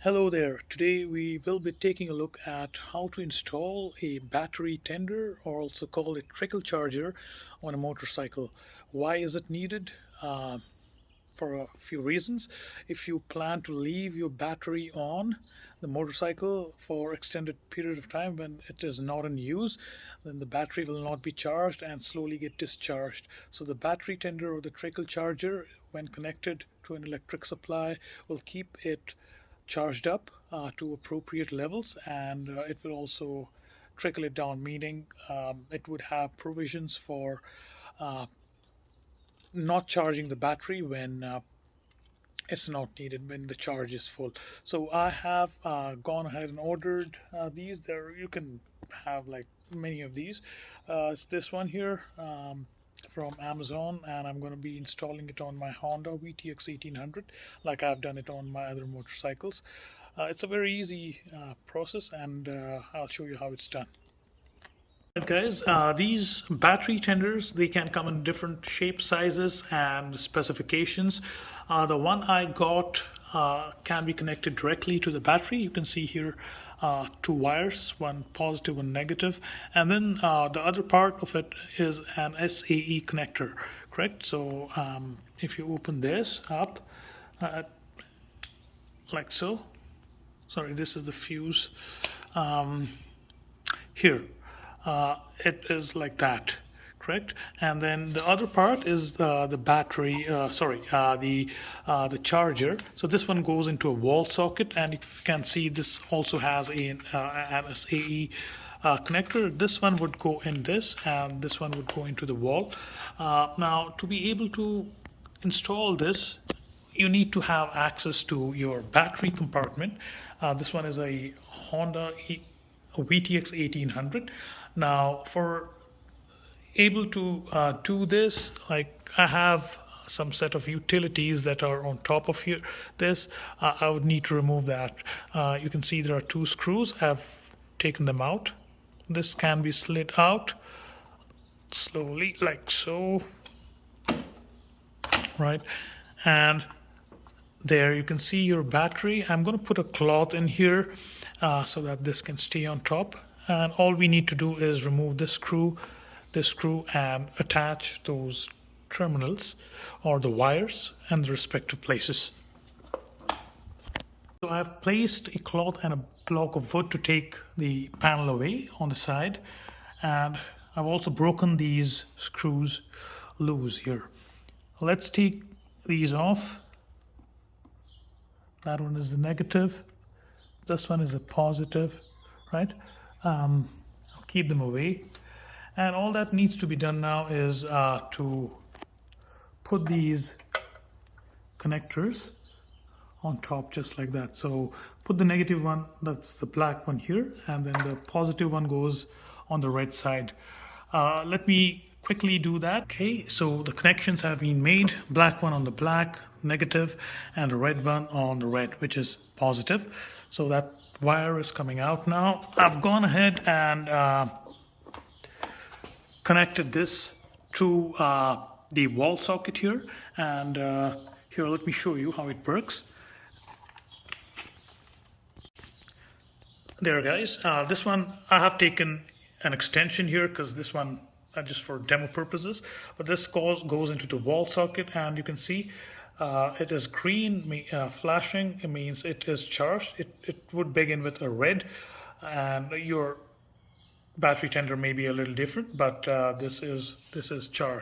Hello there. Today we will be taking a look at how to install a battery tender, or also called a trickle charger, on a motorcycle. Why is it needed? For a few reasons. If you plan to leave your battery on the motorcycle for extended period of time when it is not in use, then the battery will not be charged and slowly get discharged. So the battery tender or the trickle charger, when connected to an electric supply, will keep it charged up to appropriate levels, and it will also trickle it down, meaning it would have provisions for uh, not charging the battery when it's not needed, when the charge is full. So I have gone ahead and ordered these. There you can have like many of these. It's this one here from Amazon, and I'm going to be installing it on my Honda VTX 1800 like I've done it on my other motorcycles. It's a very easy process, and I'll show you how it's done. Right, guys, these battery tenders, they can come in different shape, sizes and specifications. The one I got can be connected directly to the battery. You can see here two wires, one positive, one negative, and then the other part of it is an SAE connector, correct? So if you open this up like so, sorry, this is the fuse. Here it is like that, correct? And then the other part is the battery, the charger. So this one goes into a wall socket, and if you can see, this also has an SAE connector. This one would go in this, and this one would go into the wall. Now, to be able to install this, you need to have access to your battery compartment. This one is a Honda VTX 1800. Now, for able to do this, like I have some set of utilities that are on top of here. This I would need to remove that. You can see there are two screws. I've taken them out. This can be slid out slowly, like so, right? And there you can see your battery. I'm going to put a cloth in here so that this can stay on top, and all we need to do is remove this screw, and attach those terminals or the wires and the respective places. So I've placed a cloth and a block of wood to take the panel away on the side, and I've also broken these screws loose here. Let's take these off. That one is the negative, this one is a positive, right? I'll keep them away, and all that needs to be done now is to put these connectors on top, just like that. So put the negative one, that's the black one here, and then the positive one goes on the right side. Let me quickly do that. Okay, so the connections have been made. Black one on the black, negative, and the red one on the red, which is positive. So that wire is coming out now. I've gone ahead and connected this to the wall socket here, and here, let me show you how it works. There, guys, this one I have taken an extension here because this one just for demo purposes, but this goes into the wall socket, and you can see it is green, flashing. It means it is charged. It would begin with a red, and your battery tender may be a little different, but this is charged.